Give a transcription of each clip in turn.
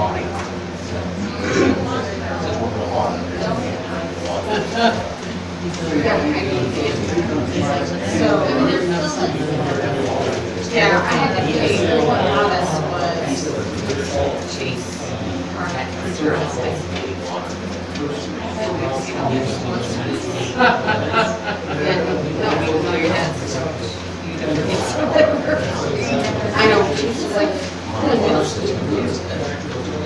awning. Since we're going on. Yeah, I had to pay what August was. Chase. I know, she's like, nice to meet you.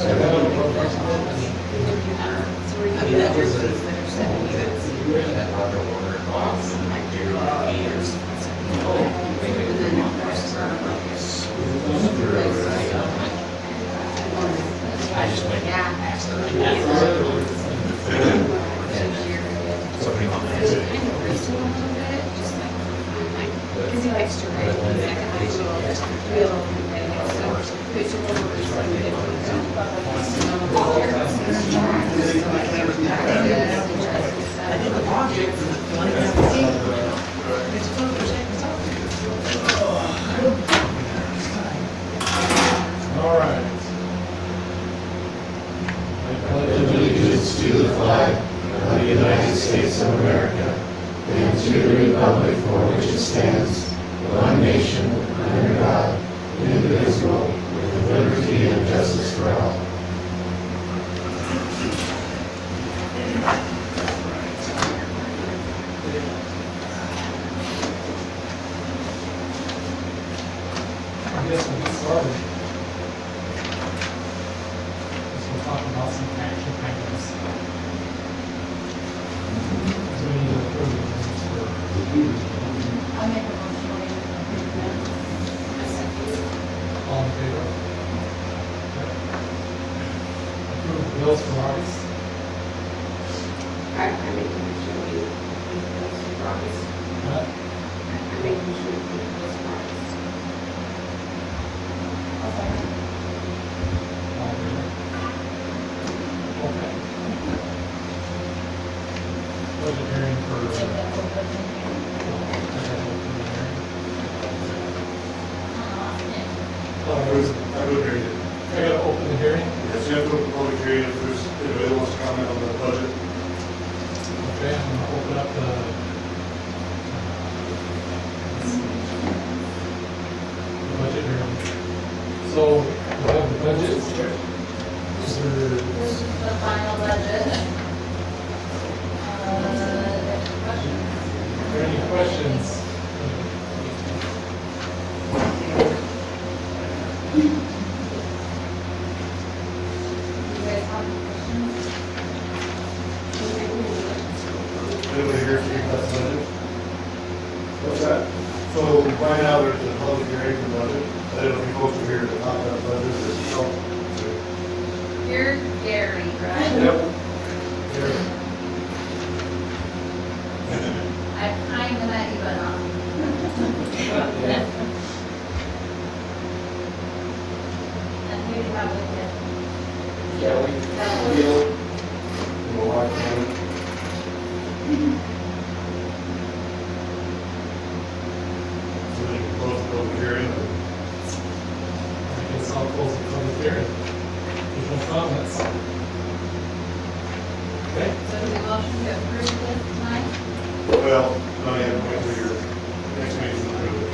And then you're fresh. Three years that are 7 years. And then I just went and asked her. Somebody on that. Because he likes to write. I did the project for All right. I pledge allegiance to the flag of the United States of America and to the republic for which it stands, one nation, under God, indivisible, with liberty and justice for all. I guess we'll get started. We'll talk about some action items. So we need to approve this for I'll make a motion. all in favor. Approve the bills for August. I make a motion. Huh? I make a motion. All in favor. Okay. Budget hearing for. I would agree. I gotta open the hearing. Yes, you have to open the public hearing if there's, anybody wants to comment on the budget. Okay, I'm gonna open up the. The budget hearing. So, we have the budget. Is there, This is the final budget. are there any questions? You guys have any questions? Anybody here to speak about the budget? What's that? So right now, there's a public hearing for the budget. I don't know if you're supposed to hear the talk about the budget or yourself. You're Gary, right? Yep. I've kind of met you, but not. And who do you have with you? Kelly. My wife, Kelly. So then you can close the public hearing. I guess I'll close the public hearing. There's no comments. Okay, So do we motion to approve this tonight? Well, no, you have to wait till your next meeting to approve it.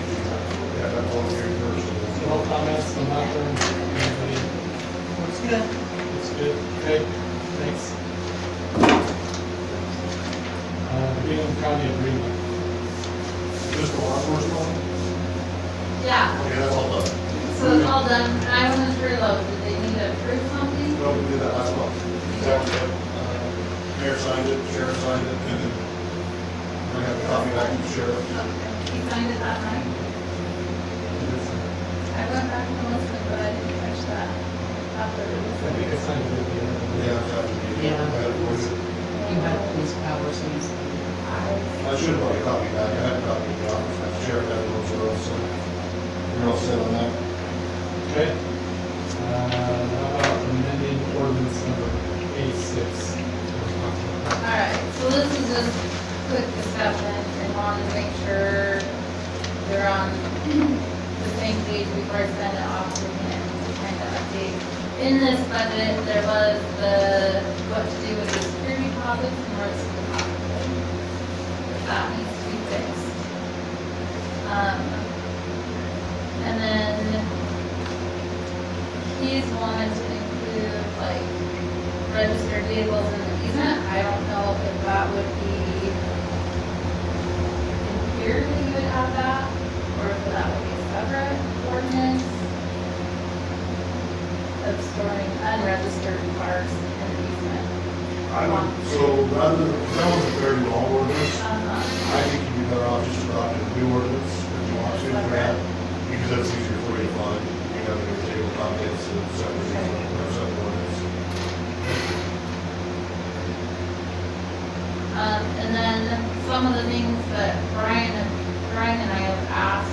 Yeah, that public hearing first. no comments, no nothing, anybody? Looks good. It's good, okay, thanks. Green County agreement. Just the law enforcement one? Yeah, Okay, that's all done. so it's all done. I wasn't sure though, did they need to approve something? No, we did that last month. That was it. Mayor signed it, sheriff signed it. I have a copy back from the sheriff. Okay, you signed it that night? I went back and listened, but I didn't catch that after. I think I signed it at the end. Yeah, I've got it. Yeah. I had it for you. You had police powers, so you I should have brought a copy back. I had a copy in the office. The sheriff had one, so you're all set on that. Okay. How about amending ordinance number 86? All right, so this is just quick discussion, and wanted to make sure they're on the same before I send it off, we can kind of update. In this budget, there was what to do with the security deposits and where it's deposited. That needs to be fixed. And then he's wanted to include like registered vehicles in the easement. I don't know if that would be in here that you would have that, or if that would be a separate ordinance of storing unregistered cars in the easement. So rather than, that was a very long ordinance, Uh-huh. I think you'd be better off just adopting a new ordinance if you want to for that, because that's easier for you to find. You have your table of contents and separate ordinance. And then some of the things that Brian and I have asked,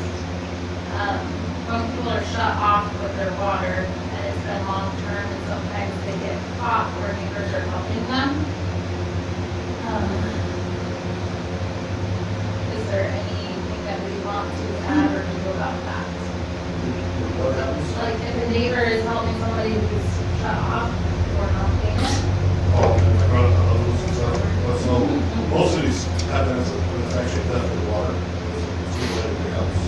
when people are shut off with their water and it's been long term and sometimes they get caught where neighbors are helping them. Is there anything that we want to add or do about that? What happens? Like if a neighbor is helping somebody who's shut off or not paying it? Oh, I brought up those and stuff. But so, most of these have that, it's actually theft of water. It's not anything else.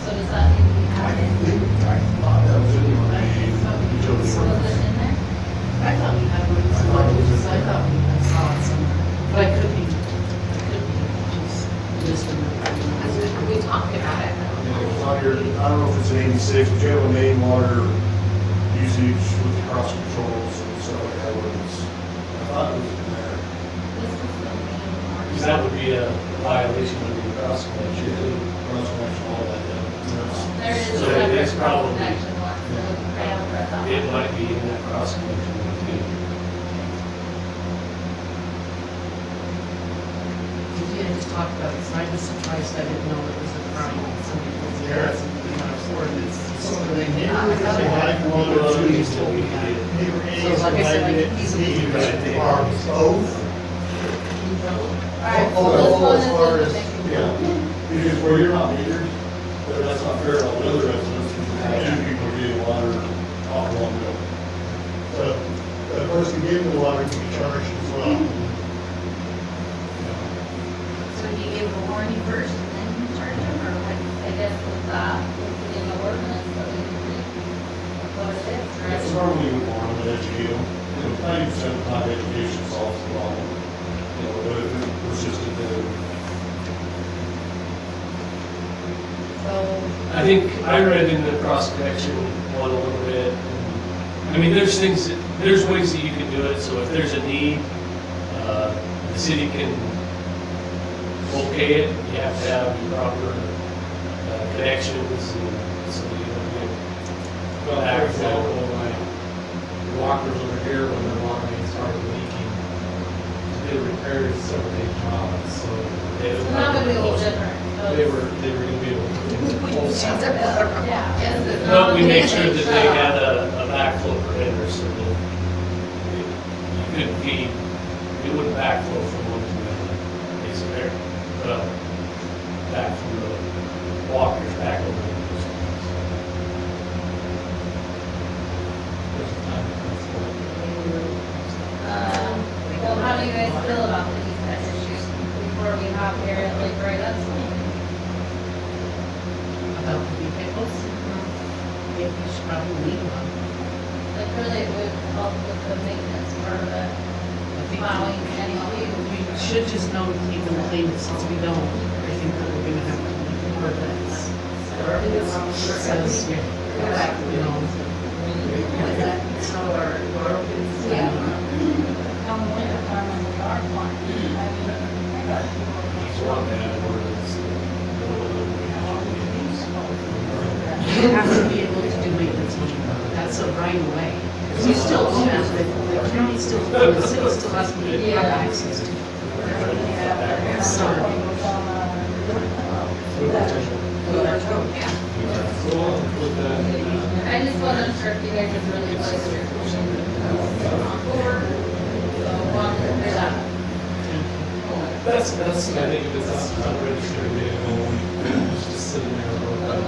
So does that need to be added? I thought that was in the utility Was ordinance. it in there? I thought we had one, I thought I saw it somewhere, but I could be just misremembering. We talked about it. It's on your, I don't know if it's an 86, but you have a main water usage with the cross controls and stuff like that. I thought it was in there. This is the main one. Because that would be a violation of the cross connection. Cross connection, all that, yeah. There is a So it is separate probably- connection one, so I haven't read that It one. might be in that cross connection one too. We did just talk about it, so I was surprised I didn't know it was a crime. Somebody was there, somebody in our ordinance. So they never provide one or two. Neighbor A So is like I said, like, provided, he's a- neighbors are both. Alright, so Oh, this oh, one as is far in as- the main. Yeah, because where you're not metered, that's not fair to all the other residents, because two people are getting water off one bill. So the person giving the water can be charged as well. So he gave the warning first and then you charge him, or what, I guess with that, in the ordinance, that we can read what it is, It's right? normally with one of the educate them, 90% of the time education solves the problem. You know, but if it was just a So, I think I read in the cross connection one a little bit. I mean, there's things, there's ways that you can do it, so if there's a need, the city can okay it, you have to have the proper connections and so you don't get. Well, for example, like walkers over here, when their water main started leaking, they repaired several day jobs, so they so would that would be a little probably- different. they were gonna be able to. Yeah. yes, it's But not we a made big sure that shut they off. had a backflow preventer so that you couldn't feed, it wouldn't backflow from one to the other. It's there, back from the walkers back over. to those. Well, how do you guys feel about the easement issues before we hop here and like write up something? About the vehicles, maybe you should probably leave one. Like really it would help with the maintenance part of it, I think plowing and we should just know to keep them clean, since we don't, I think that we're gonna have to leave the ordinance. It says, you know. come winter time when the dark one. I mean, I got people. He's one that ordinance. You have to be able to do maintenance on it. That's a right of way. You still own it, the county still, the city still has to have access to it. So, I just wasn't sure if you guys would really like your on board. So, one, there's that. That's, I think if it's unregistered vehicle, it's just sitting there.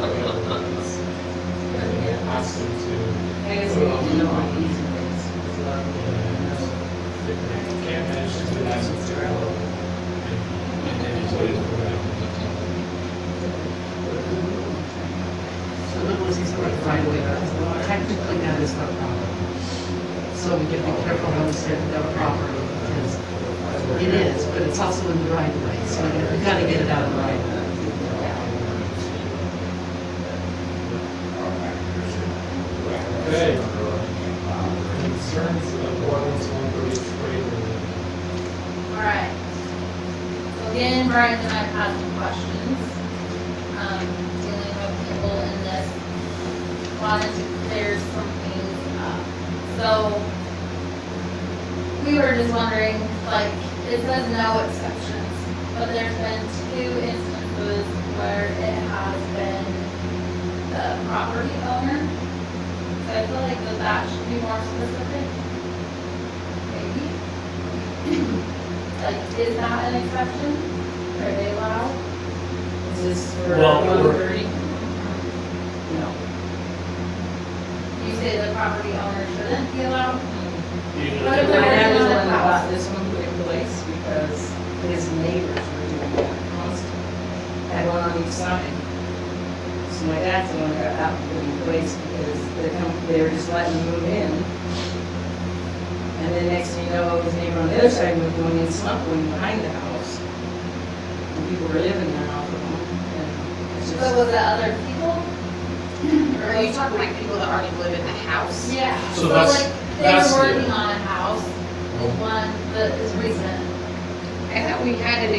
so we can be careful when we say their property, because it is, but it's also in the right of way, so we gotta get it out of the right of way. Okay. Concerns of ordinance 133. All right. So again, Brian and I have had some questions, dealing with people in this, wanted to clear some things up. So, we were just wondering, like, it says no exceptions, but there's been 2 instances where it has been the property owner. So I feel like that should be more specific. Maybe. Like, is that an exception? Are they allowed? Is this for Well, 130? No. You say the property owner shouldn't be allowed? What if The they're man working is on the the one that got house? this one put in place because his neighbors were doing that constantly. Had one on each side. So my dad's the one that got that one put in place because they were just letting him move in. And then next thing you know, his neighbor on the other side was going in, smuggling behind the house. And people were living there off of them. And it's So just, was it other people? Or are you talking like people that already live in the house? Yeah. So that's- like, they that's were the- working on a house, one that is recent. I thought we had an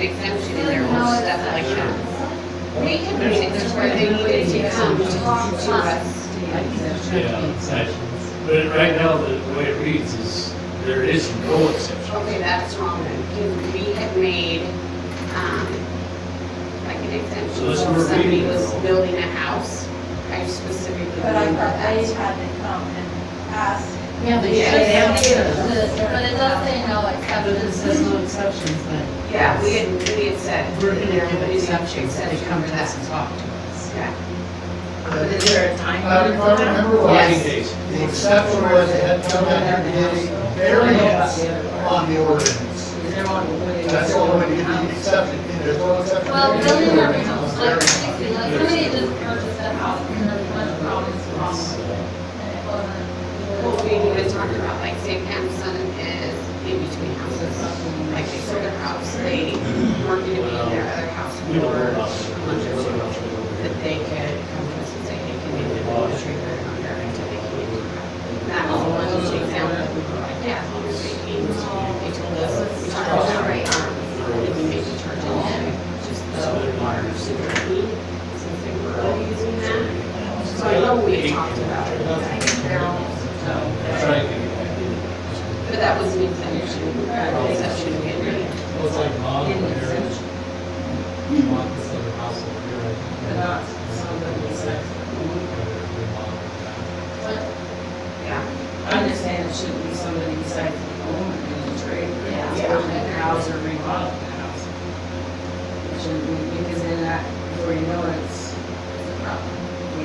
exemption in there No for stuff like that. exception. We had meetings where they needed to come to talk to us. Yeah, sections. But right now, the way it reads is, there is no exception. Okay, that's wrong then, because we had made, like an exemption. So this So if we're somebody reading was now. building a house, I specifically. But I named thought they that. had to come and ask. yeah, they Yeah. should have to. But it does say no But it exceptions. says no exceptions, then. Yeah, we had said. We're gonna give we didn't exceptions, they exception come for to that. us and talk to us. Yeah. But is there a time If limit for I that? remember Working right, days. the exception was they had to come out here and get a variance on the ordinance. Is there one? That's the only way to get the exception, there's no exception. Well, building There or, is no like, variance. somebody just purchased a house and there was a bunch of problems wrong with it. And it wasn't. Well, we even talked about like St. Camppatton is in between houses. Like they sold their house, they weren't gonna be in their other house We don't know for a about month or two. That they could come to us and say, hey, can we live in the tree there on there until they can get that was one example that we were like, yeah, as long as they came to, they told us, we talked about that, right? And we maybe charge them just the water and sewer fee, since they were already using that. So I know we had talked about it. Trying to get back in. But that was an exemption, we had made. Well, it's like mom In over the here, exemption, mom this other house over here. I think. but not somebody besides. Yeah. I understand it shouldn't be somebody besides the owner in the trade. Yeah. It's building the house or remodeling the house. It shouldn't be, because then that, before you know it, it's a problem.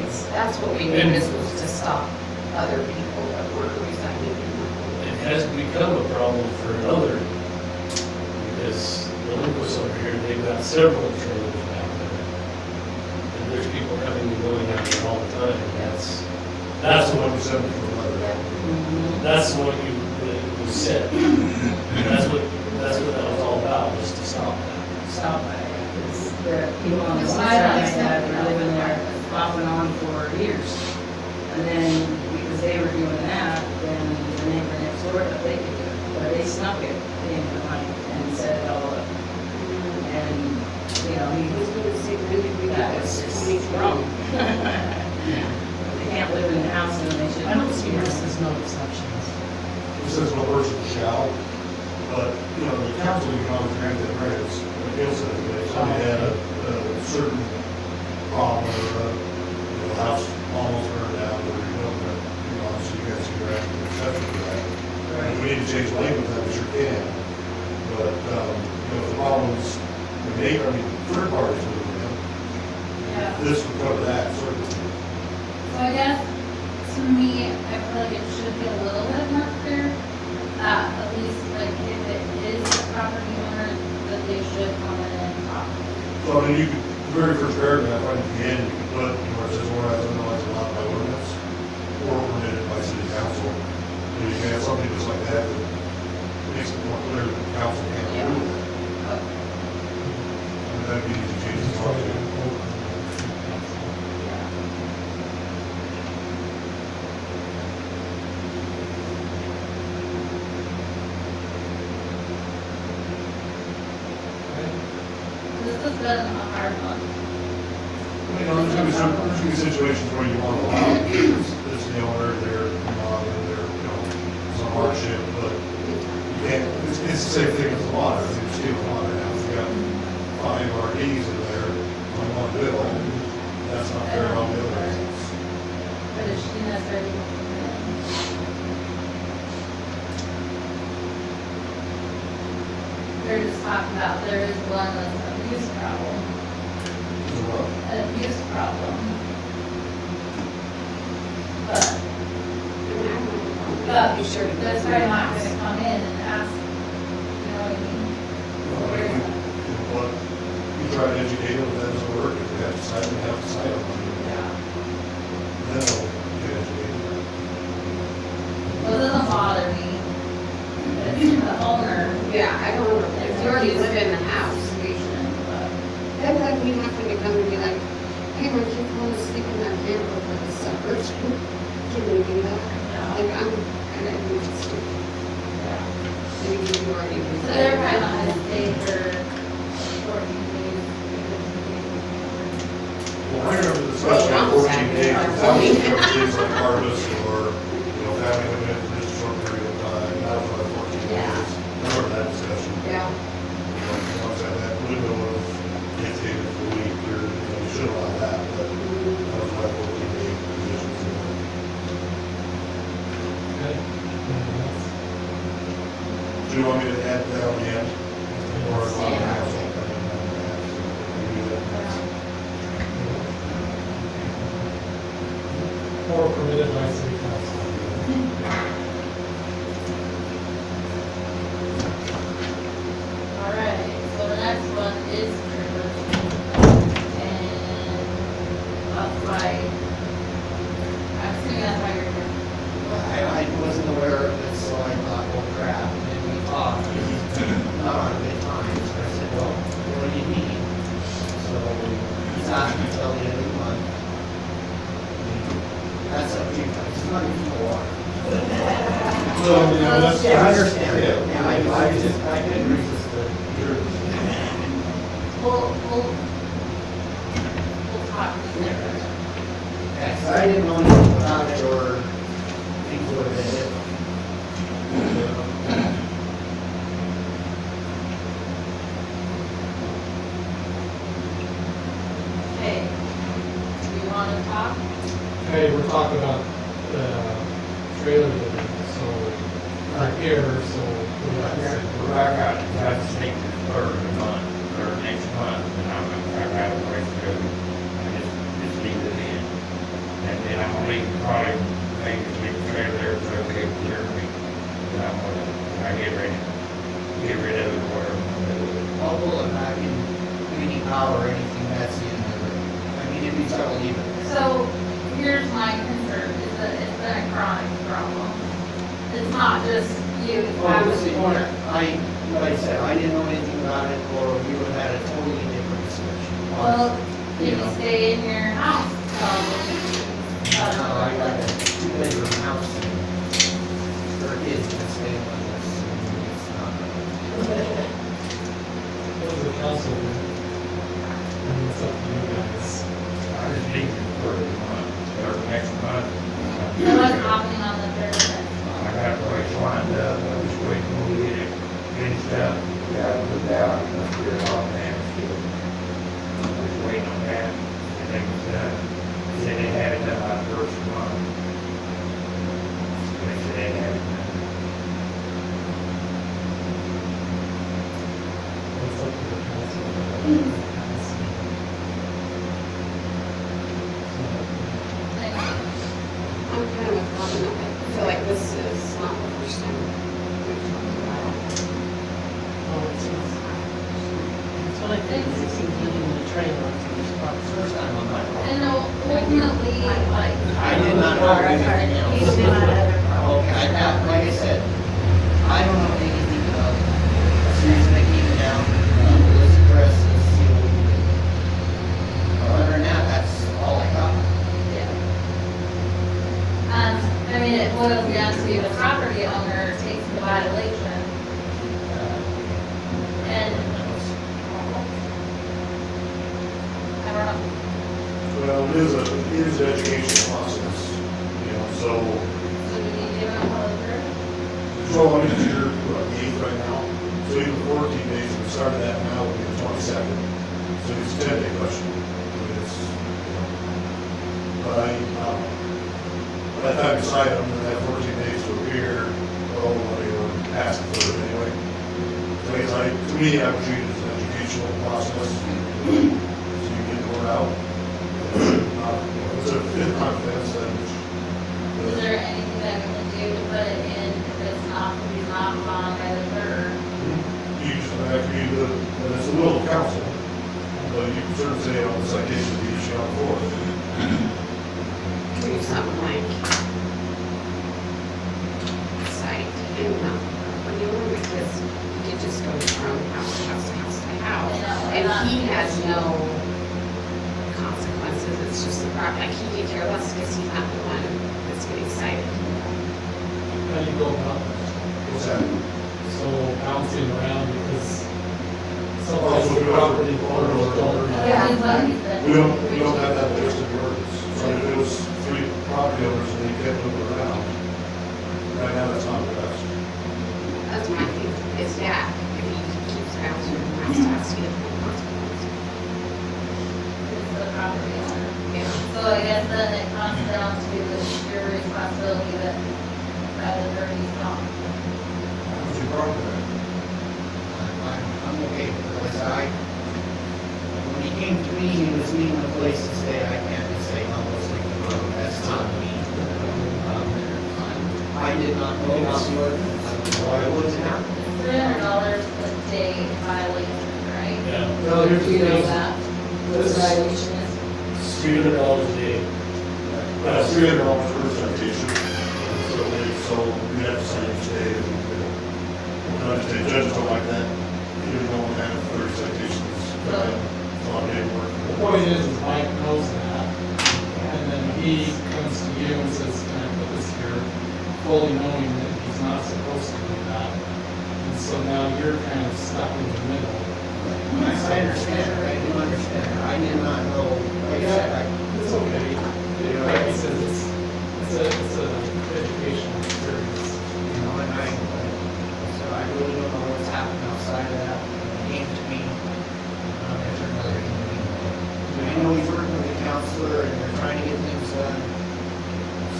It's, That's what we did, this was to stop other people that were residing in the. It has become a problem for another, because the Lucas over here, they've got several trailers down there. And there's people coming and going out there all the time, that's what was, that's what you, was said. That's what that was all about, was to stop that. stop by it. It's the people on the side that were living there off and on for years. And then, because they were doing that, then the neighbor next door, that they could do it. But they snuck it in the night and set it all up. And, you know, he was going to say, when did we That get was this? just It's wrong. They can't live in the house and they should. I don't see where it says no exceptions. It says no person shall, but, you know, the council, you can always grant that variance. Like Gail said, if somebody had a certain problem or, house almost burned down, or rebuilt it, so you guys can grant an exception for that. If we need to change language, that we sure can. But, the problems, the neighbor, third parties would have, Yeah. this would cover that, certainly. So I guess, to me, I feel like it should be a little bit more clear, at least, like, if it is the property owner, that they should come in and talk. So, you could, the very first paragraph, right at the end, you could put, where it says, whereas otherwise allowed by ordinance, or permitted by city council. You can have something just like that that makes it more clear that the council can't do that. And that'd be easy to change the law too. This has been a hard one. You know, there's gonna be situations where you want to allow this, you know, where they're, you know, some hardship, but you can't, it's the same thing as the water. I mean, you're stealing water now. If you got 5 RDs in there on one bill, that's not fair on the other. But if she necessarily won't come in. They're just talking about, there is one that's an abuse problem. An abuse problem. But that's probably not gonna come in and ask, you know what I mean? What, you try to educate them, that doesn't work. If they have to cite them, they have to cite them. Yeah. Then they'll get educated. Well, it doesn't bother me. It's the owner. Yeah, I don't know, if you already live in the house, Then we happen to come and be like, hey, would you want to sleep in that camper for the suburbs? Can we do that? Like, I'm kind of interested. Maybe you already. So they're probably not gonna stay for 14 days. Well, I remember the discussion of 14 days, that was things like harvest or, you know, having them in for just a short period of time, that was like 14 days. I remember that discussion. Yeah. Once that window was dictated for a week, or, you know, you should allow that, but that was like 14-day conditions. Do you want me to add that on the end? Or allow the council to come in and add? We do that next. Or permitted by city council. All right, so the next one is Trevor. And that's why, I'm assuming that's why you're here. I wasn't aware of this, so I thought, oh crap, and we talked, not on good times, so I said, well, what do you need? So he's asked me to tell you every month. That's up to you guys, it's not even the water. Yeah, I understand, yeah, I couldn't resist the. We'll talk to you. Yeah, 'cause I didn't know anything about it or think what it is. Okay, do you want to talk? Hey, we're talking about, trailer living, so, here, so. I got to take this third of the month, or next month, and I've got a place to go. I just leave it in. And then I'm gonna leave probably, maybe leave the trailer there, so they can clear me. And I'm gonna, when I get rid of it, whatever I'm gonna do with it. I'll pull it back and any power or anything that's in there. I mean, if you try to leave it. So, here's my concern, is that it's been a chronic problem. It's not just you, it's Well, having see, water. like I said, I didn't know anything about it, or we would have had a totally different discussion. Well, You you know. stay in your house, No, I got a 2-bedroom house, and our kids can stay with us, and it's not. What does the council do? I mean, it's up to you guys. I just leave it for the month, or next month. So what's happening on the third of next I month? got a place lined up, I was waiting to get it finished up, got it put out, and I'm here all now, still. I was waiting on that, and it was done. They said they had it done by the first of the month. They said they had it done. It's up to the council. Thank you. I'm kind of a problem. I feel like this is not the first time we've talked about it. So I think this is living in the trailer, it's probably the first time on my part. And ultimately, like. I did not know anything else. You did not have a problem. Okay, I got, like boils down to the property owner takes the violation. And I don't know. Well, it is an educational process, you know, so, So do you give them a letter? so I mean, you're, what, the 8th right now? So even 14 days, we started that now, we'll be the 22nd. So it's a 10-day question. I mean, it's, you know, but by the time you sign them, and have 14 days to appear, well, you're past the third anyway. So it's like, to me, I would treat it as an educational process, so you get the word out. It's a confidence that. Is there anything that we can do to put it in if it's not, he's not found by the third? You just have to be the, and it's a little council, but you can certainly say on the citation the issue on board. Do something like site and renewal, because you could just go from house to house to house to house. And he has no consequences, it's just the property, like he can care less because he's not the one that's getting cited. How do you go about that? What's that? So bouncing around because Oh, sometimes so the we don't- property owners don't. Yeah, it's what he said. We don't have that list of words, so if it was 3 property owners and they kept moving around, right now that's not the best. That's my thing, is that if he keeps bouncing from house to house, he doesn't have consequences. It's the property owner. Yeah. So I guess then it comes down to your responsibility that by the third he's gone. What's your problem with that? I'm okay with it, because when he came to me, he was needing a place to stay, I can't just say, no, let's leave the road, that's not me. I did not know about the ordinance, I don't know why it wouldn't happen. $300 a day violation, right? Yeah, Well, here's the You know thing. that, what the violation is? it's $300 a day. That's $300 per citation, so you have to sign each day, and, you know, the judges don't like that, you don't have 30 citations, it's a lot of paperwork. The point is Mike knows that, and then he comes to you and says, can I put this here, fully knowing that he's not supposed to do that. And so now you're kind of stuck in the middle. I understand, I do understand, I did not know, like I said, It's okay. Like he says, it's a educational experience. you know, and so I really don't know what's happened outside of that, when he came to me. I know he's working with a counselor and they're trying to get things done.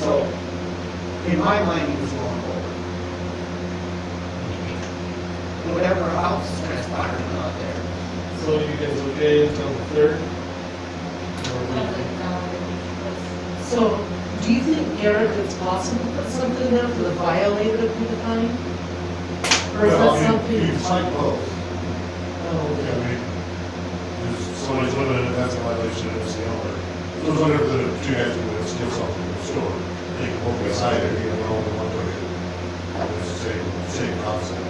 So, in my mind, he was going over. Whatever else transpired out there. So you guys okay until the third? Or wait? So, do you think, Garrett, it's possible to put something there for the violator to be the fine? Or is Well, that you something? can sign both. Oh, I mean, there's somebody's living in it, that's a violation, and it's the owner. So it's whenever the 2 guys who would steal something in the store, they can both be cited, you know, all in one way. It's the same concept.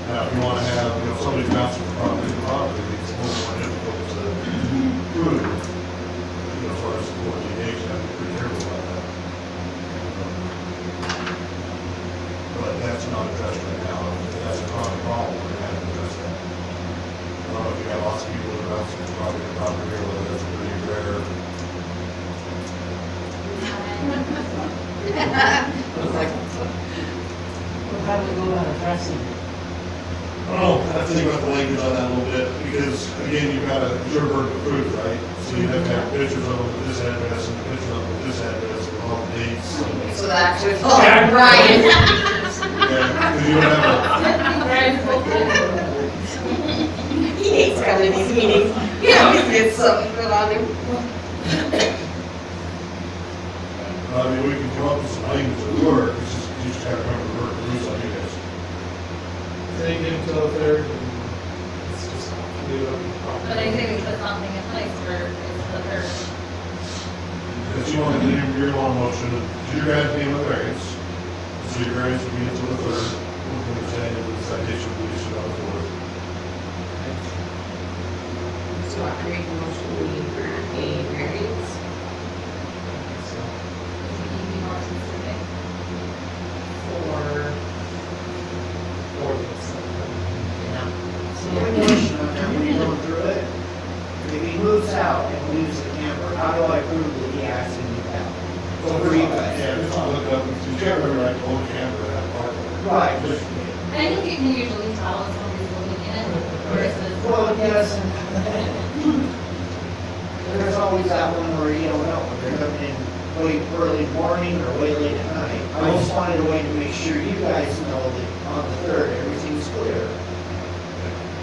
Now, if you want to have, you know, somebody bouncing from property to property, it's a little more difficult to prove. You know, as far as the 14 days, you have to be pretty careful about that. But that's not addressed right now. If that's a chronic problem, we're gonna have to address that. I don't know if you got lots of people that are bouncing from property to property, or whether that's pretty rare. well, how do we go about addressing it? Oh, I have to think about the language on that a little bit, because again, you've got your burden of proof, right? So you have to have pictures of them with this address and pictures of them with this address and all the dates. So that should fall on Brian. Yeah, because you would have He hates coming to these meetings. He always gets something put on him. I mean, we can come up with some language that work, it's just, you just gotta remember the word rules on you guys. Take him till the third, and let's just do it. But I think we put something in place for it's the third. If you want to do your own motion, your guys being the variance, so your variance would be until the third, we're going to say that the citation will be issued on the fourth. So I make a motion, we grant a variance question on that when you're going through it. If he moves out and leaves the camper, how do I prove that he has to move out? So For you guys. Yeah, it's not look up, you can't really like own camper in that park. Right. I think you can usually tell if somebody's looking in it versus. Well, yes. There's always that one where you don't know, if they're coming in way early morning or way late at night. I just wanted a way to make sure you guys know that on the 3rd, everything's clear.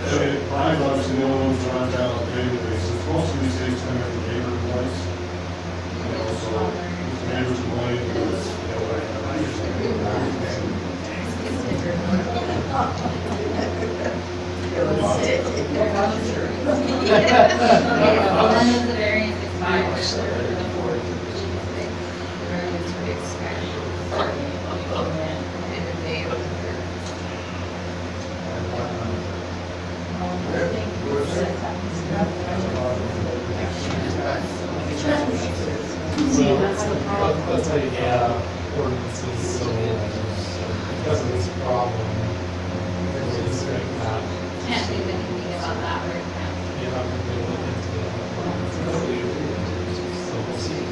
I mean, Brian's obviously the only ones around town on a daily basis. Most of these things come from the neighbor voice. You know, so if the neighbors complain, it's, you know, I understand. When is the variance expired? See, that's the problem, that's how you get ordinances, so because of this problem, it's like that. Can't do anything about that right now. You have to do it into the ordinance. So we'll see.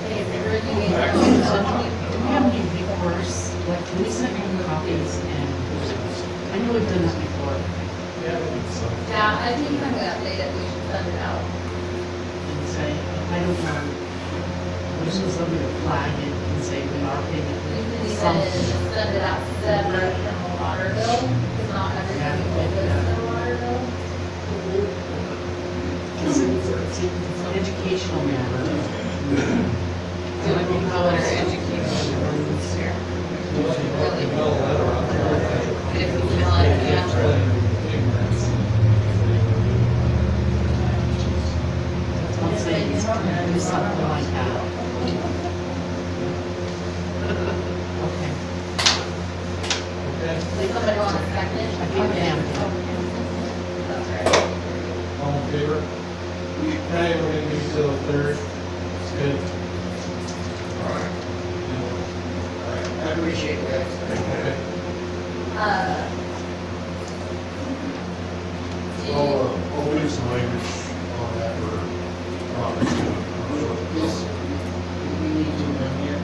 If you're reviewing your Do own we zoning, have any recourse, like, can we send in copies and, I know we've done that before, Yeah, I think so. yeah, I think I'm gonna update it, we should send it out. and say, I don't know, we just want somebody to flag it and say, we are paying Usually something. send it out separate from the water bill, because not everything will go to the water bill. It's an educational matter. Do like we call it our education ordinance here. Really. But if we feel like, yeah. I'm saying, it's gonna do something like that. Okay. Okay, Somebody want a second? I think I am. That's right. all in favor? Okay, we're gonna do till the 3rd. It's good. I appreciate it, guys. Okay. Do I'll, you, I'll leave some language on that for, This, we need to run here.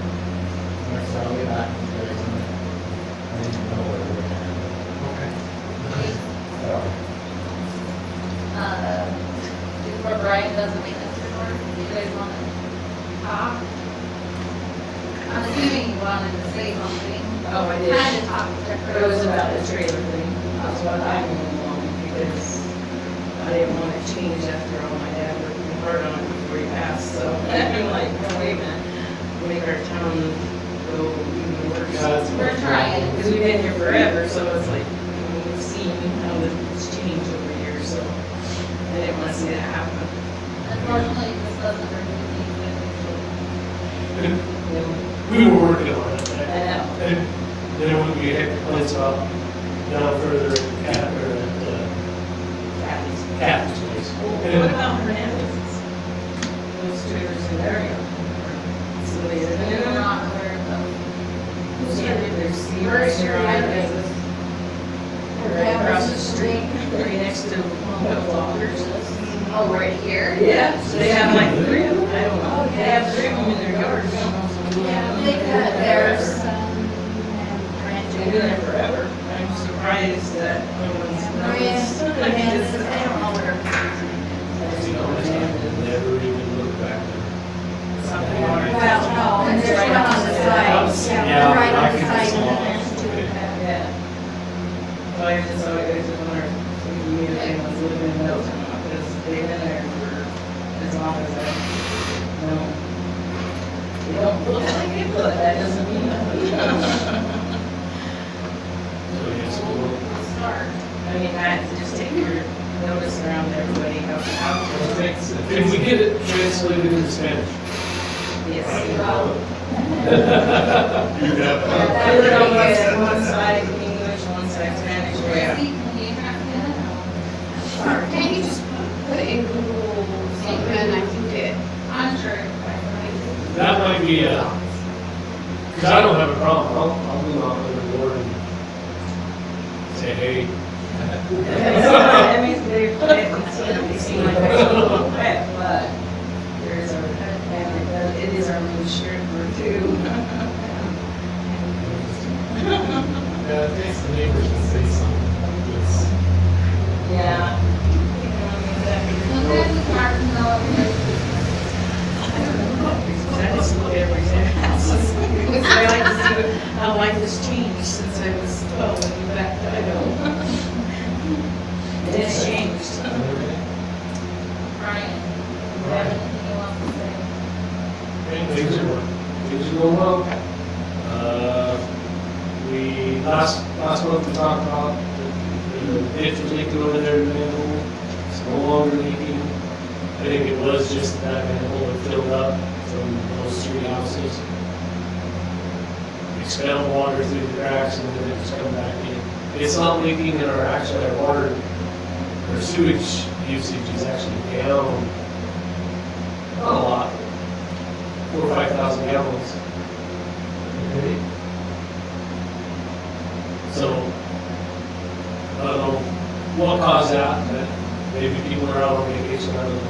Next time we get back, you guys, I need to know where we're at. Okay. before Brian does the maintenance report, do you guys want to talk? I'm assuming you wanted to say something. Oh, I did. Kind of talk to But it was about the trailer thing, that's what I went along, because I didn't want to change after all my dad worked hard on it before he passed, so I'm like, no, wait a minute, make our town go even worse. Yeah, that's We're trying. Because we've been here forever, so it's like, we've seen how it's changed over years, so I didn't want to see that happen. Unfortunately, this doesn't remove the existing. You know, We were working on it. I know. And then when we had complaints about down further at Captain's place. What about Hernandez's? Those trailers in their yard? So they, We're not aware of those. there's Sears or Hernandez's. Right across the street, right next to Walker's. Oh, right here? Yeah, so they have like three of them, I don't know, they have three of them in their yard. Yeah, they cut theirs, They've been there forever. I'm surprised that no one's. Never even looked back there. Something Well, on no, and there's one on the side. Yeah, Right I on the can side. see it. Yeah. Well, I just always wonder if you knew anyone's living in Middleton, because they've been there for as long as I know. They don't look like it, but that doesn't mean nothing. So yes, we'll Start. I mean, I just take your notice around everybody, how, Can we get it translated into Spanish? yes. You have, I put it on one side English, one side Spanish, yeah. See, can you have that? Can't you just put it in Google something, I think it, I'm sure. That might be because I don't have a problem. I'll move on to the board and say, hey, I mean, they seem like they're a little wet, but there's our, and it is our main stripper too. Yeah, it takes the neighbors to say something like this. Yeah. Sometimes it's hard to know if it's I just look at everything. I like to see how life has changed since I was 12 and back to Idaho. It has changed. Brian. Do you have anything you want to say? Things are going well. Last month we talked about the ditch was leaking over there in the manhole. It's no longer leaking. I think it was just that manhole had filled up from those 3 houses. Expelled water through the cracks and then it just come back in. It's not leaking in our water, our sewage usage is actually down, not a lot, 4,000 or 5,000 gallons. Okay. So, I don't know what caused that, but maybe people are out on vacation, I don't know.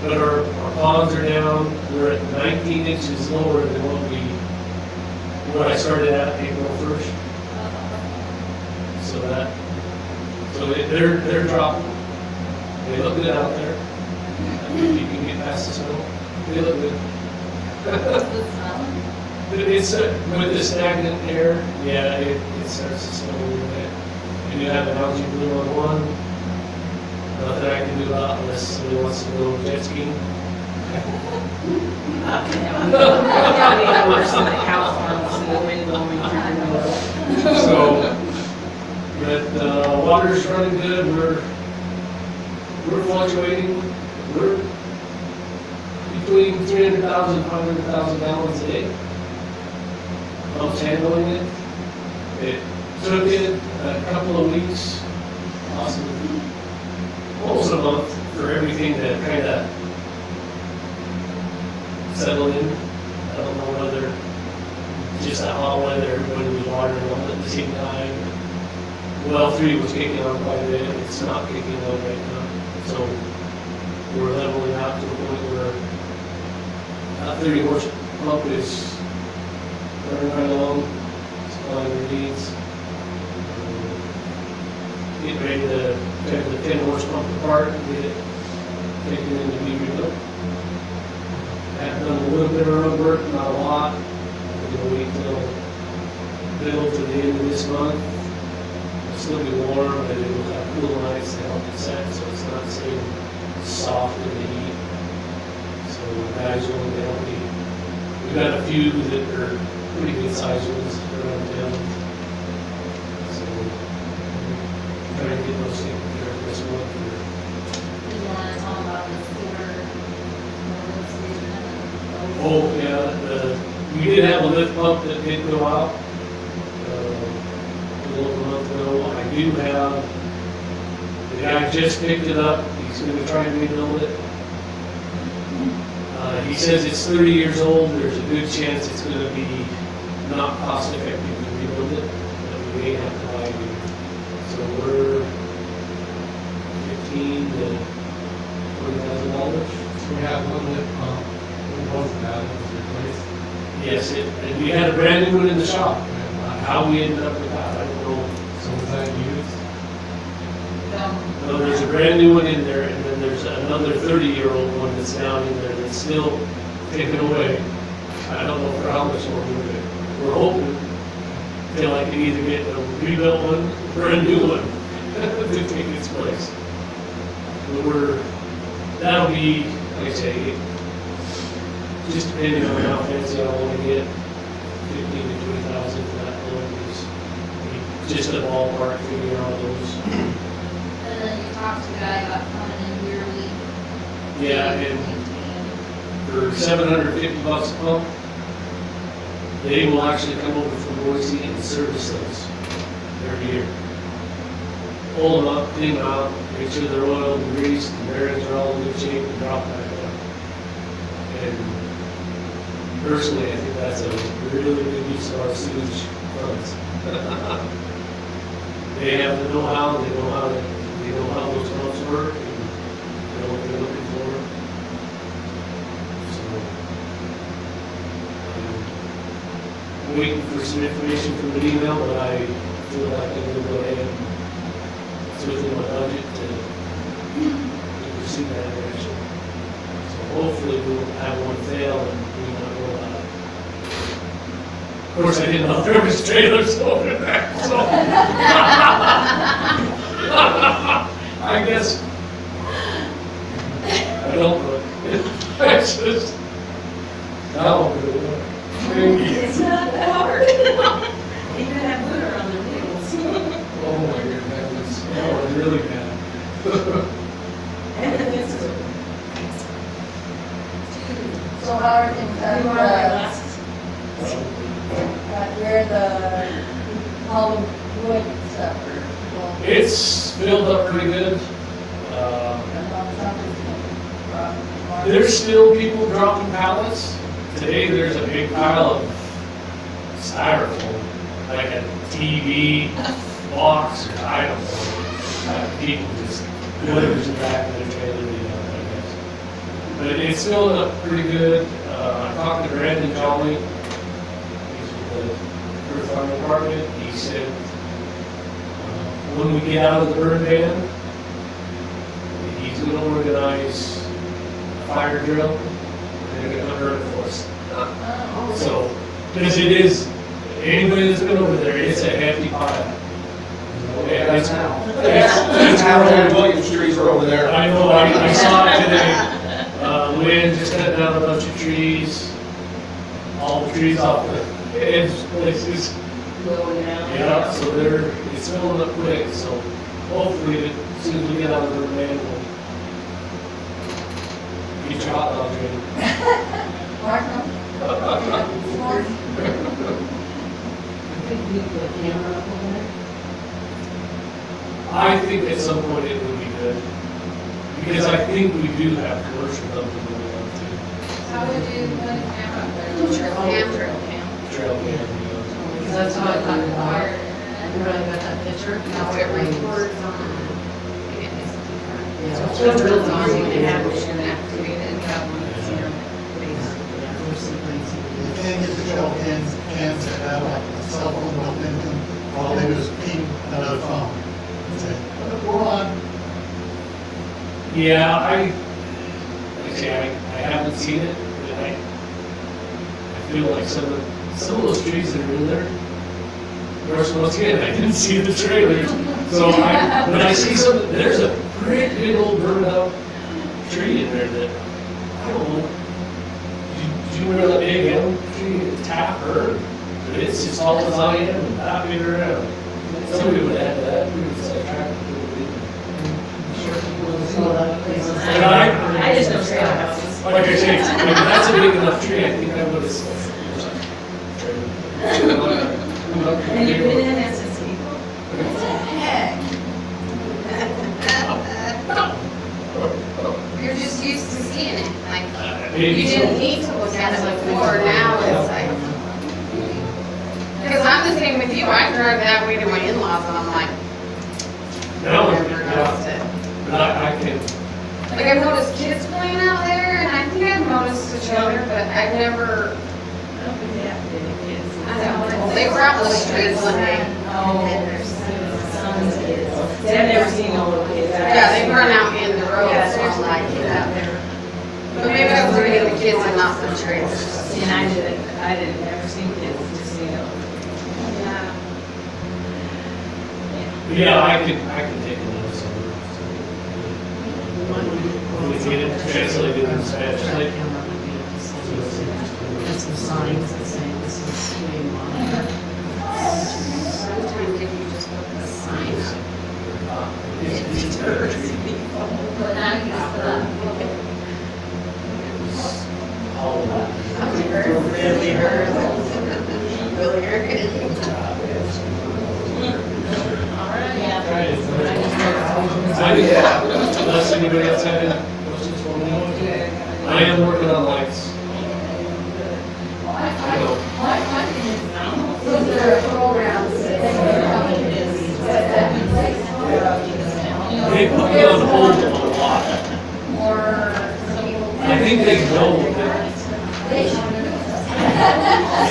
But our ponds are down, we're at 19 inches lower than what I started at April 1st. They're dropping. They look good out there. If you can get past the snow, they look good. But it's with the stagnant air, yeah, it starts to snow a little bit. And you have an algae bloom on one. Nothing I can do about it unless somebody wants to go jet skiing. That'll be worse than the cow farms and the wind blowing through the window. So, but water's running good. We're fluctuating. We're between 300,000 and 500,000 gallons a day. Pumps handling it. It took it a couple of weeks, possibly almost a month, for everything to kind of settle in. I don't know whether just that hot weather, everybody was watering all at the same time. Well 3 was kicking on quite a bit. It's not kicking on right now. So we're leveling out to the point where that 30 horse pump is running right along, supplying their needs. Getting ready to take the 10 horse pump apart and get it taken in to be rebuilt. I've done a little bit of road work, not a lot. We're going to wait till middle to the end of this month. It'll still be warm, but it will have cool nights to help it set, so it's not staying soft in the heat. So the guys are going to help me. We've got a few that are pretty good sized ones around town. So trying to get those taken care of this month. You want to talk about the sewer? Oh, yeah, we did have a lift pump that did go out a little over a month ago. I do have, the guy just picked it up. He's going to try and rebuild it. He says it's 30 years old. There's a good chance it's going to be not cost effective to rebuild it, but we may have to buy new. So we're $15,000 to $20,000. So we have one lip pump, both of that was replaced. Yes, and we had a brand new one in the shop. How we ended up with that, I don't know. So was that used? No, there's a brand new one in there, and then there's another 30-year-old one that's down in there that's still taken away. I don't know for how much more we're hoping. Feel like we either get a rebuilt one or a new one to take its place. But that'll be, like I say, just depending on how fancy I want to get, 15 to 20,000 for that one is just a ballpark figure on those. And then you talked to the guy about coming in yearly. Yeah, and for $750 a pump, they will actually come over from Boise and service those every year. Pull them up, clean them out, make sure they're oiled and greased, and bearings are all in good shape, and drop back down. And personally, I think that's a really good use of our sewage funds. They have the know-how, they know how those pumps work, and they know what they're looking for. So, I'm waiting for some information from the email, but I feel like I'm gonna go ahead and it's within my budget to pursue that direction. So hopefully we'll have one fail and we won't go out. Of course, I didn't know there was trailers over there, so. I guess. I don't know. It's just. That won't be good. It's not that hard. You can have glitter on the wheels. Oh my goodness, that was really bad. And the fences are. So how are things You are my glasses. where the, all the wood stuff are? It's filled up pretty good. There's still people dropping pallets. Today there's a big pile of styrofoam, like a TV box or I don't know. People just glitters in the back of their trailer, you know, I guess. But it's filled up pretty good. I talked to Brandon Jolly. He's with the Earth Fire Department. He said, when we get out of the burn ban, he's going to organize a fire drill, and they're going to burn it for us. So, because it is, anybody that's been over there, it's a hefty pile. Yeah, it's How many Williams trees are over there? I know, I saw it today. Wind just cut down a bunch of trees, all the trees off the edge places. Blowing out. Yeah, so it's filling up quick, so hopefully as soon as we get out of the van, we'll get your hot dogs ready. Could we put a camera up over there? I think at some point it would be good, because I think we do have commercial dumping going on too. How would you put a camera up there? Trail cam. Trail cam, Because that's how I thought about it. You really got that picture? No, it records on. Yeah. So it's real on, you can have it and activate it and have one, you know, You can't get the shell cans that have like a cell phone built into them, all they do is ping another phone. And say, we're on. Yeah, like I say, I haven't seen it, but I feel like some of those trees that are in there, of course, once again, I didn't see the trailers, so when I see something, there's a great big old burned out tree in there that, I don't know, do you remember that big elm tree, tap bird? But it's as tall as I am and not big around. Somebody would add that, we would say, tractor. I just know trail houses. Like I say, if that's a big enough tree, I think I would have. And you've been in SSG. You're just used to seeing it, like, you Maybe so. didn't need to look at it before, now it's like. Because I'm the same with you, I drive that way to my in-laws and I'm like, Now, never noticed it. but I can, Like I've noticed kids playing out there and I think I've noticed the trailer, but I've never, I don't think they have to be the kids. I don't know, they were out in the streets one day. Oh, sons kids. See, I've never seen no little kids. Yeah, they run out in the road, Yeah, so there's I'm like, kids yeah. out there. But maybe I was looking at the kids and not the trailers. And I didn't ever see kids, just, you know. Yeah. yeah, I can take a notice of it. When we get it translated in Spanish, like, And some signs that say this is way monitor. Sometimes if you just put the sign up. But now you just put up. Really hurt. Really hurt. Unless anybody else had any questions for me? I am working on lights. I know. Those are programs that they They put me on hold a lot. Or some people. I think they know that, They should.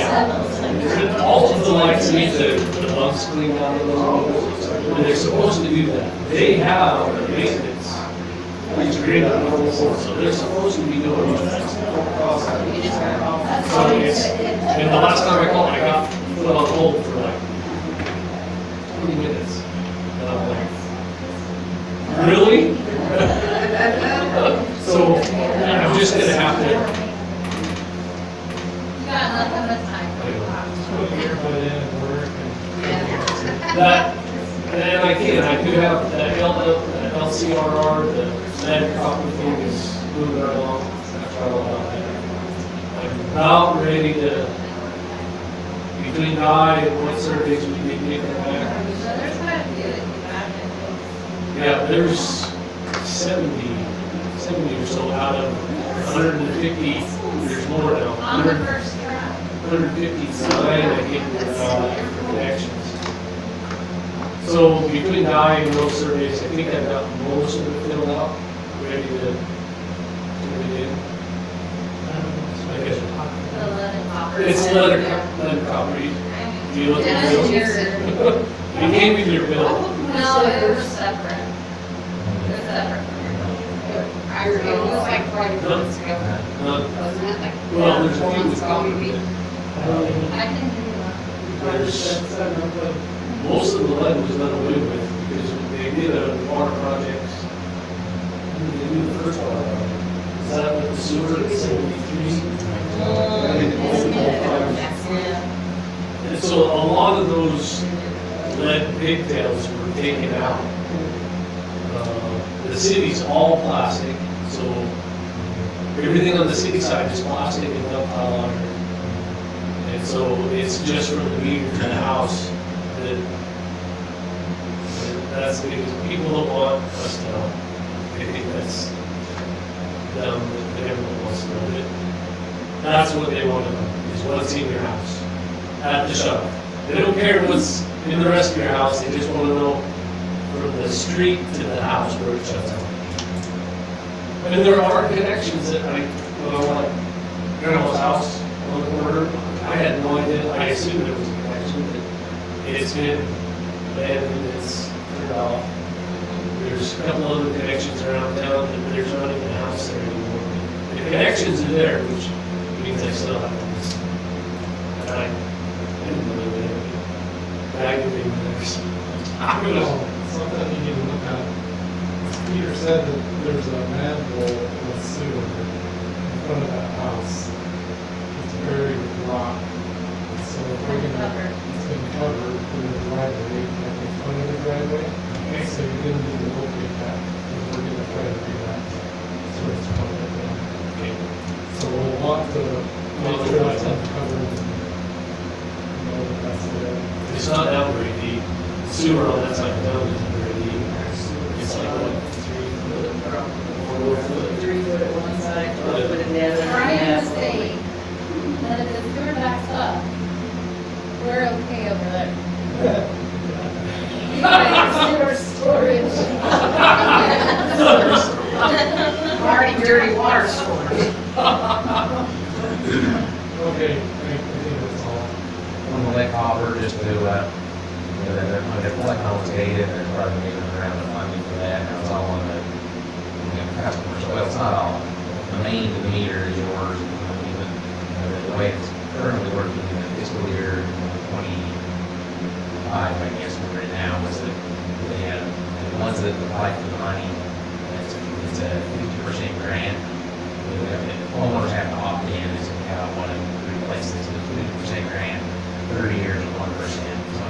yeah. All of the lights need the bugs cleaned out of those holes, and they're supposed to do that. They have a maintenance agreement on the whole, so they're supposed to be doing that. You just got it all. So it's, and the last time I called, I got put on hold for like 20 minutes. And I'm like, really? So I'm just gonna have to, You got nothing but time. Everybody in at work and. that, and I can, I do have the LCRR, the lead copper thing is moving right along. I've tried all about that. I'm about ready to, between Guy and what surveys we need to get back. So there's quite a few that you got in. Yeah, there's 70 or so out of 150, there's more now. On the first try. 159, I think, connections. So between Guy and those surveys, I think I've got most of it filled out, ready to turn it in. I guess The lead and copper. it's lead copper. You look at That's the bill. your- You gave me your bill. No, they're separate. They're separate. It was like quite a few months ago, wasn't it? Like Well, there's a 4 few months ago, with maybe. I can do that. There's, most of the lead was done away with because they did a water project. When did they do the first water project? Is that with the sewer at 73? And so a lot of those lead pigtails were taken out. The city's all plastic, so everything on the city side is plastic and dump pile iron. And so it's just from the meter to the house that's because people don't want us to know. They think that's dumb, that everyone wants to know it. That's what they want to know, is what's in your house at the shop. They don't care what's in the rest of your house, they just want to know from the street to the house where it shuts off. And there are connections that when I went to Grandma's house on the corner, I had no idea, I assumed there was a connection, but it's been abandoned, it's turned off. There's a couple other connections around town that there's not even a house there anymore. The connections are there, which means I still have these. And I didn't believe it. Aggravating theirs. Something you need to look at. Peter said that there's a manhole in the sewer in front of that house. It's buried with rock. So if we're gonna, it's been covered with a driveway, like in front of the driveway. So you're gonna need to locate that, and we're gonna try to do that. So it's part of it. Okay. So we'll want to make sure that's uncovered. You know, that that's there. It's not down very deep. The sewer on that side of town isn't very deep. It's like, what, 3 foot, 4 foot? 3 foot at one side, 12 foot at the other. Brian was saying that if the sewer backs up, we're okay over there. You guys sewer storage. Already dirty water storage. Okay, I think that's all. On the lake hopper, just to, they're collecting all this data, and they're probably moving around the funding for that, and it's all on the, customers, well, it's not all. The main meter is yours, and even, the way it's currently working in the fiscal year 25, I guess, we're in now, was that they had, the ones that applied for the money, it's a 50% grant. Homeowners have to opt in, is how I want to replace this, it's 50% grant, 30 years at 1%. So,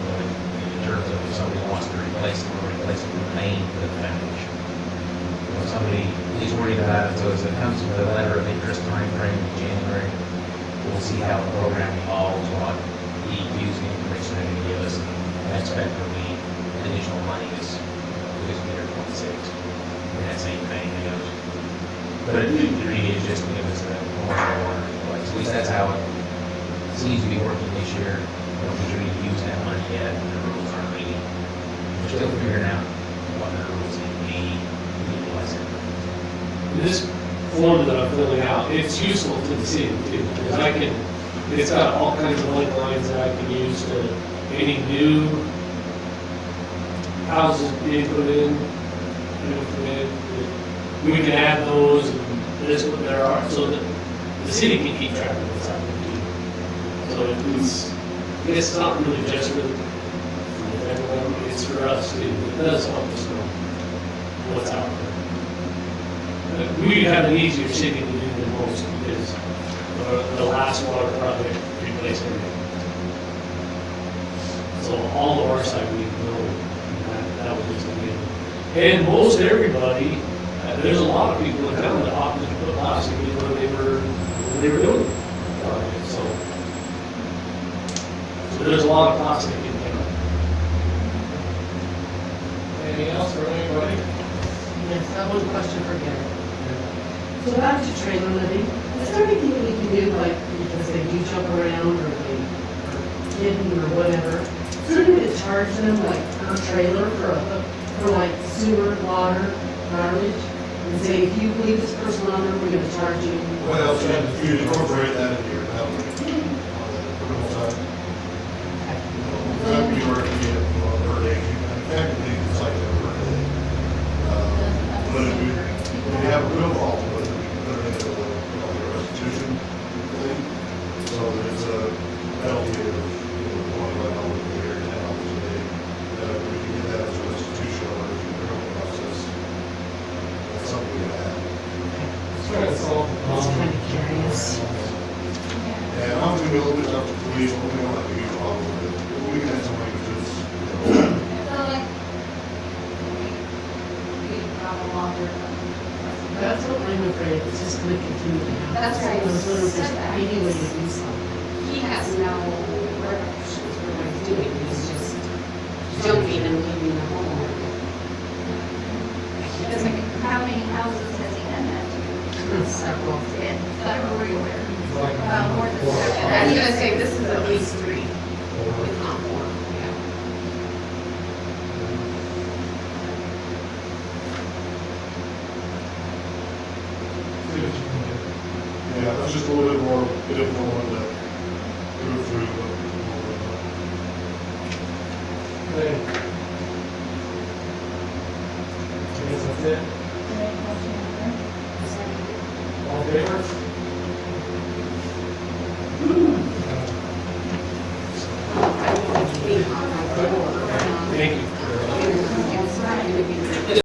in terms of if somebody wants to replace it, we'll replace it from the main to the foundation. If somebody is worried about it, so as it comes to the letter of interest timeframe in January, we'll see how the program evolves, what EQ's information they're going to give us. I expect there'll be additional money this year 26. And that same thing, you know. But it really is just to give us a more water. At least that's how it seems to be working this year. We don't really use that money yet, and the rules aren't really, we're still figuring out butters and meat, utilize it. This form that I'm filling out, it's useful to the city too, because it's got all kinds of link lines that I can use to any new houses being put in, we can add those, and this is what there are, so that the city can keep track of what's happening too. So it's not really just for everyone, it's for us too. It does help us know what's out there. We have an easier city to do than most because the last water project replaced everything. So all of our side we know that was just a given. And most everybody, there's a lot of people in town that opted to put plastic in when they were doing the project. So there's a lot of plastic in town. Anything else for anybody? Yes, I have one question for Gary. So back to trailer living, is there anything that we can do, like, because they do jump around or they are hidden or whatever? Is there anything to charge them, like, per trailer for like sewer, water, garbage? And say, if you leave this person on there, we're gonna charge you. Well, if you incorporate that into your penalty, on the criminal side, that'd be where you get per day, and technically, it's like a per day. But if you have a real problem with it, we can put it into a restitution thing. So there's a penalty of $25 a year, $10 a day. We can get that as a restitution or a criminal process. That's something we have. Try to solve the I was problem. kind of curious. And I'm gonna be a little bit up to police, but we don't have a huge problem with it. We can have some languages, So like, we have a longer. That's what I'm afraid, it's just gonna continue to happen. That's right. I was wondering if there's Said that. any way to do something. He has no repercussions for what he's doing, he's just jumping and leaving the home. It's like, how many houses has he done that to? Several. Everywhere. Like, More than And seven. I'm gonna say this is at least 3, if not more, yeah. see what you can do. yeah, that's just a little bit more difficult one to go through. Okay. I guess that's it. All in favor?